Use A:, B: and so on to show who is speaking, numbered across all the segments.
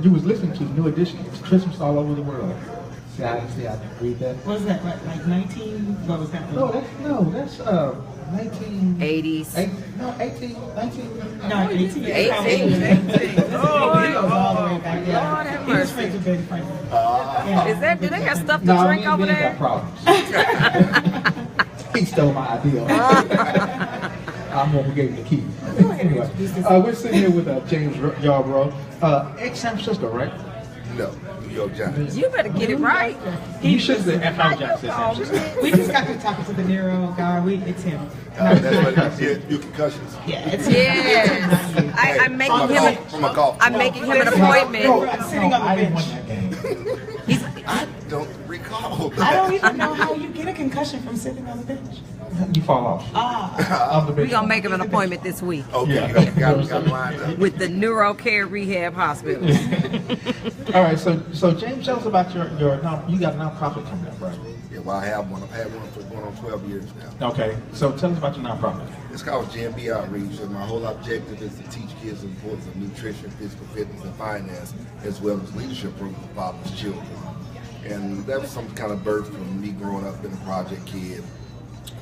A: You was listening to New Edition. It's Christmas all over the world. See, I read that.
B: What was that? Like 19? What was that?
A: No, that's 1980s. 18.
B: No, 18.
C: 18.
B: Oh, he goes all the way back there.
C: Lord have
B: He was
C: mercy.
B: friends with Betty Franklin.
C: Is that? Do they got stuff to
A: No,
C: drink over
A: got
C: there?
A: problems. He stole my idea. I'm the one who gave him the key. Anyway, we're sitting here with James Yarbrough, ex-San Francisco, right?
D: No, New York Giants.
C: You better get it right.
A: You should say FL Giants.
B: We just got to talking to the Nero guy. It's him.
D: That's what you concussions.
B: Yeah, it's
C: Yes.
B: him.
C: I'm making him.
D: From a golf.
C: I'm making him an appointment.
B: Sitting on the
A: I didn't
B: bench.
A: win that game.
D: I don't recall that.
B: I don't even know how you get a concussion from sitting on the bench.
A: You fall off. Of the
C: We're
A: bench.
C: gonna make him an appointment this week
D: Okay,
A: Yeah.
D: got lined up.
C: with the Neuro Care Rehab Hospital.
A: All right, so James, tell us about your you got a nonprofit coming up, right?
D: Yeah, well, I have one. I've had one for going on 12 years now.
A: Okay, so tell us about your nonprofit.
D: It's called GMB Outreach, and my whole objective is to teach kids the importance of nutrition, physical fitness, and finance, as well as leadership programs for fatherless children. And that was some kind of birth from me growing up in a project kid.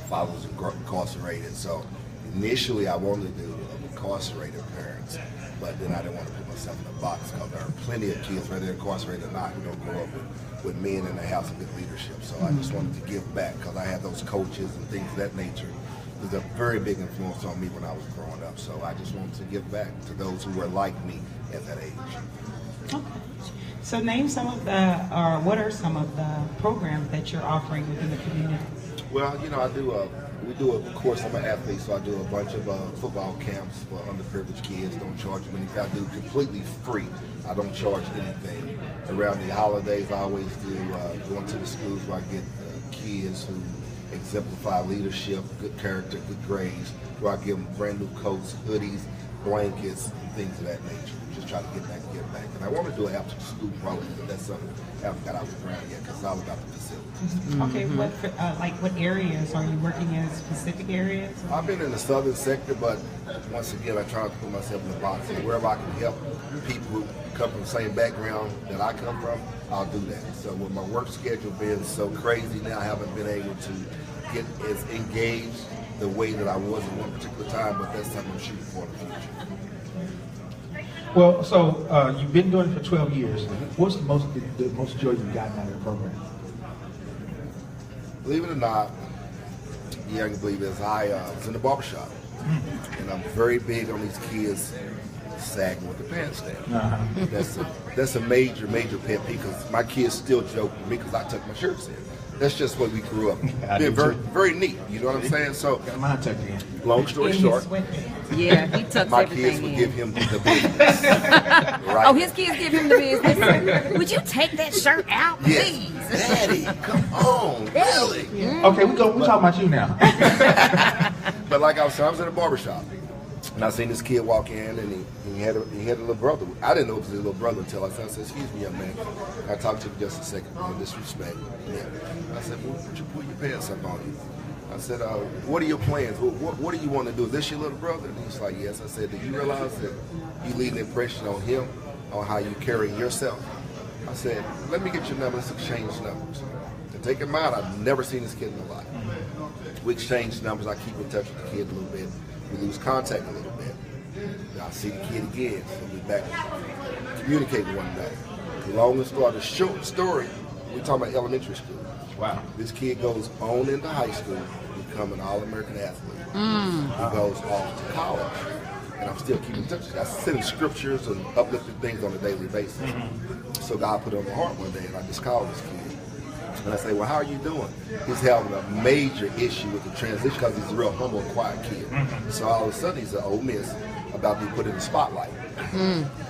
D: Father was incarcerated, so initially I wanted to do incarcerated parents, but then I didn't want to put myself in a box because there are plenty of kids, whether they're incarcerated or not, who don't grow up with men in the house of good leadership. So I just wanted to give back because I had those coaches and things of that nature. It was a very big influence on me when I was growing up. So I just wanted to give back to those who were like me at that age.
B: Okay. So name some of the, or what are some of the programs that you're offering within the community?
D: Well, you know, we do of course, I'm an athlete, so I do a bunch of football camps for underprivileged kids. Don't charge them anything. I do completely free. I don't charge anything. Around the holidays, I always do going to the schools where I get kids who exemplify leadership, good character, good grades, where I give them brand new coats, hoodies, blankets, things of that nature. Just try to get back. And I want to do it after school program, but that's something I haven't got out the ground yet because it's all about the facilities.
B: Okay, what areas are you working in? Specific areas?
D: I've been in the southern sector, but once again, I try to put myself in the box. And wherever I can help people who come from the same background that I come from, I'll do that. So with my work schedule being so crazy now, I haven't been able to get as engaged the way that I was at one particular time, but that's something I'm shooting for in the future.
A: Well, so you've been doing it for 12 years. What's the most joy you've gotten out of the program?
D: Believe it or not, you can believe this, I was in the barbershop, and I'm very big on these kids sagging with the pants down. That's a major pet peeve because my kids still joke with me because I tuck my shirts in. That's just what we grew up. Being very neat, you know what I'm saying? So,
A: Got mine tucked in.
D: long story short,
C: Yeah, he tucks
D: my
C: everything
D: kids would
C: in.
D: give him the business. Right?
C: Oh, his kids give him the business. Would you take that shirt out, please?
D: Yes. Daddy, come on, really?
A: Okay, we talking about you now.
D: But like I was saying, I was in a barbershop, and I seen this kid walk in, and he had a little brother. I didn't know it was his little brother until I said, "Excuse me, young man, can I talk to you just a second, no disrespect." Yeah. I said, "Well, would you pull your pants up on you?" I said, "What are your plans? What do you want to do? Is this your little brother?" And he's like, "Yes." I said, "Do you realize that you leave an impression on him, on how you carry yourself?" I said, "Let me get your number. Let's exchange numbers." To take in mind, I've never seen this kid in my life. We exchange numbers. I keep in touch with the kid a little bit. We lose contact a little bit. I see the kid again. So we back communicating one another. The long story, the short story, we're talking about elementary school.
A: Wow.
D: This kid goes on into high school, become an All-American athlete. He goes off to college. And I'm still keeping in touch. I send him scriptures and uplifting things on a daily basis. So God put it on my heart one day, and I just called this kid. And I say, "Well, how are you doing?" He's having a major issue with the transition because he's a real humble and quiet kid. So all of a sudden, he's an Ole Miss about to be put in the spotlight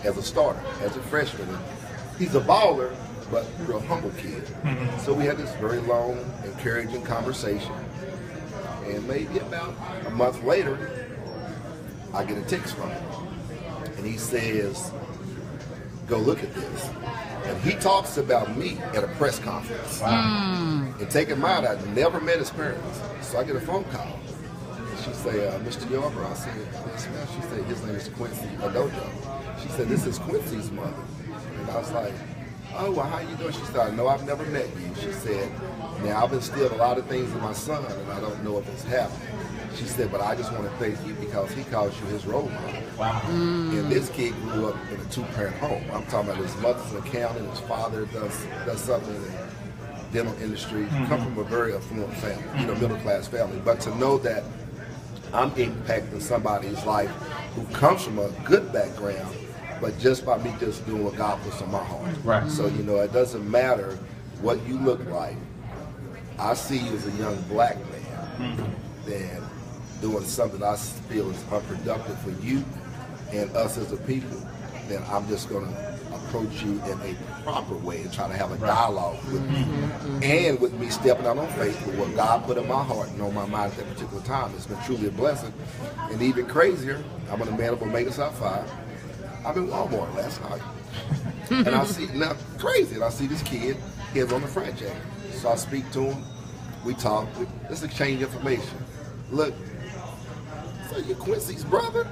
D: as a starter, as a freshman. And he's a baller, but a real humble kid. So we had this very long, encouraging conversation. And maybe about a month later, I get a text from him. And he says, "Go look at this." And he talks about me at a press conference. And take in mind, I'd never met his parents. So I get a phone call. And she say, "Mr. Yarbrough." I said, "Yes, ma'am." She said, "His name is Quincy Adojo." She said, "This is Quincy's mother." And was like, oh, well, how you doing? She said, no, I've never met you. She said, now I've instilled a lot of things in my son, and I don't know if it's happened. She said, but I just want to thank you because he calls you his role model.
A: Wow.
D: And this kid grew up in a two-parent home. I'm talking about his mother's an accountant, his father does something in the dental industry. Come from a very affluent family, middle-class family. But to know that I'm impacting somebody's life who comes from a good background, but just by me just doing what God puts on my heart.
A: Right.
D: So, it doesn't matter what you look like. I see you as a young black man, then doing something I feel is unproductive for you and us as a people, then I'm just going to approach you in a proper way and try to have a dialogue with you. And with me stepping out on faith with what God put in my heart and on my mind at that particular time, it's been truly a blessing. And even crazier, I'm in a man of Omega South 5. I'm in Walmart last night. And I see, now crazy, and I see this kid, he has on the franchise. So I speak to him, we talk, let's exchange information. Look, so you're Quincy's brother?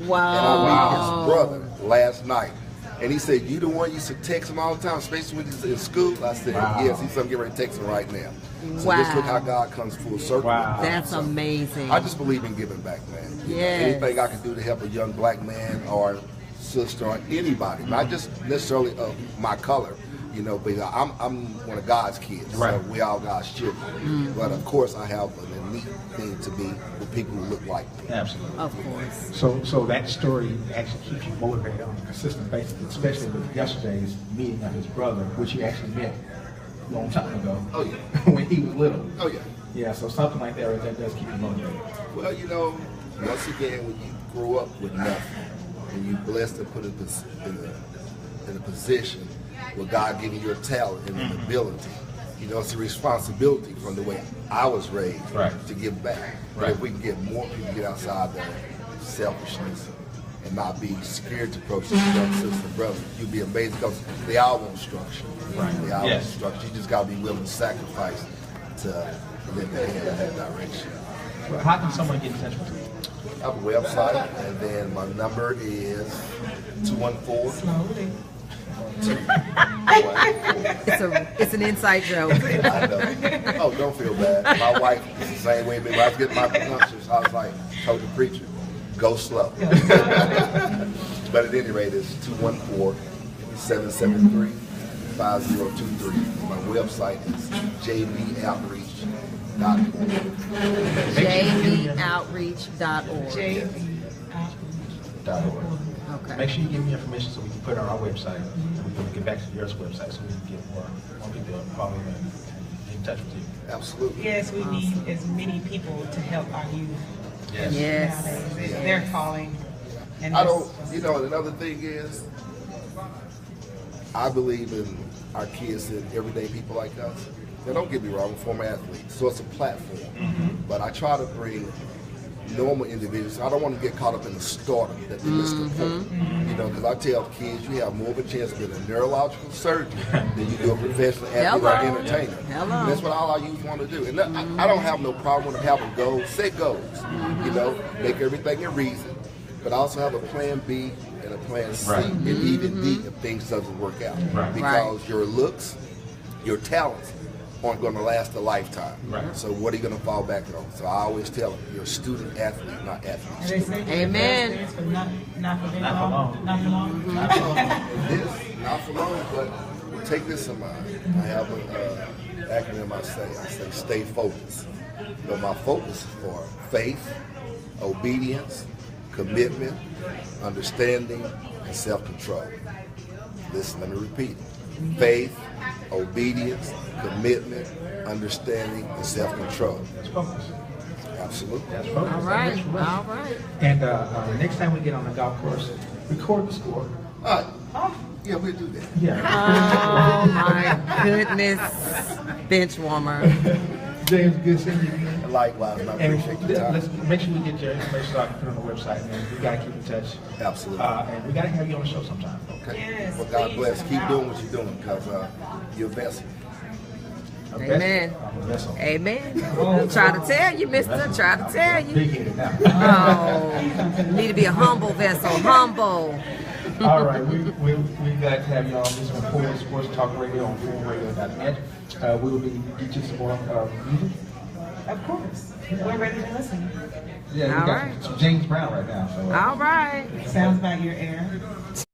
C: Wow.
D: And I met his brother last night. And he said, you the one you used to text him all the time, especially when he's in school? I said, yes, he's getting ready to text him right now. So just look how God comes full circle.
A: Wow.
C: That's amazing.
D: I just believe in giving back, man. Anything I can do to help a young black man or sister or anybody, not just necessarily of my color, but I'm one of God's kids, so we all God's children. But of course, I have an unique thing to be with people who look like me.
A: Absolutely.
C: Of course.
A: So that story actually keeps you motivated on a consistent basis, especially with yesterday's meeting of his brother, which you actually met a long time ago.
D: Oh yeah.
A: When he was little.
D: Oh yeah.
A: Yeah. So something like that does keep you motivated.
D: Well, once again, when you grow up with nothing and you're blessed to put in a position where God giving you a talent and an ability, it's a responsibility from the way I was raised to give back. But if we can get more people to get outside the selfishness and not be scared to approach the sister brother, you'd be amazing because they all want structure. They all want structure. You just got to be willing to sacrifice to live in that direction.
A: Well, how can someone get in touch with you?
D: I have a website, and then my number is 214.
B: Slowly.
C: It's an inside joke.
D: I know. Oh, don't feel bad. My wife is the same way. When I was getting my pronunciations, I was like, told the preacher, go slow. But at any rate, it's 214-773-5023. My website is jboutreach.org.
C: jboutreach.org. Okay.
A: Make sure you give me information so we can put it on our website. And we can get back to yours website so we can get more people involved and get in touch with you.
D: Absolutely.
B: Yes, we need as many people to help our youth.
C: Yes.
B: Nowadays. They're calling. And
D: another thing is, I believe in our kids and everyday people like us. Now, don't get me wrong, I'm a former athlete, so it's a platform. But I try to bring normal individuals. I don't want to get caught up in the stardom that they miss the point. Because I tell kids you have more of a chance of getting a neurological surgeon than you do a professional athlete or entertainer. And that's what all our youth want to do. And I don't have no problem with them having goals. Set goals. Make everything in reason. But I also have a plan B and a plan C and even D if things doesn't work out. Because your looks, your talents aren't going to last a lifetime. So what are you going to fall back on? So I always tell them, you're a student athlete, not athlete.
C: Amen.
B: Not for long. Not for long.
D: Not for long, but take this in mind. I have an acronym I say stay focused. But my focus is for faith, obedience, commitment, understanding, and self-control. Listen, let me repeat it. Faith, obedience, commitment, understanding, and self-control.
A: That's focus.
D: Absolutely.
A: That's focus.
C: All right. All right.
A: And the next time we get on the golf course, record the score.
D: Yeah, we'll do that.
A: Yeah.
C: Oh my goodness. Bench warmer.
A: James, good seeing you again.
D: Likewise, and I appreciate your time.
A: Let's make sure we get your information so I can put it on the website, man. We gotta keep in touch.
D: Absolutely.
A: And we gotta have you on the show sometime.
D: Okay.
B: Yes,
D: Well, God
B: please
D: bless.
B: come
D: Keep
B: out.
D: doing what you're doing because you're a vessel.
A: A
C: Amen.
A: vessel. I'm a vessel.
C: Amen. Try to tell you, mister. Try to tell you.
A: Big headed now.
C: Oh, you need to be a humble vessel. Humble.
A: All right, we're glad to have you on this one, Full Sports Talk Radio on fullradio.net. We'll be get you some more music.
B: Of course. We're ready to listen.
A: Yeah, we
C: All
A: got
C: right.
A: some James Brown right now. So,
C: All right.
B: Sounds by your air.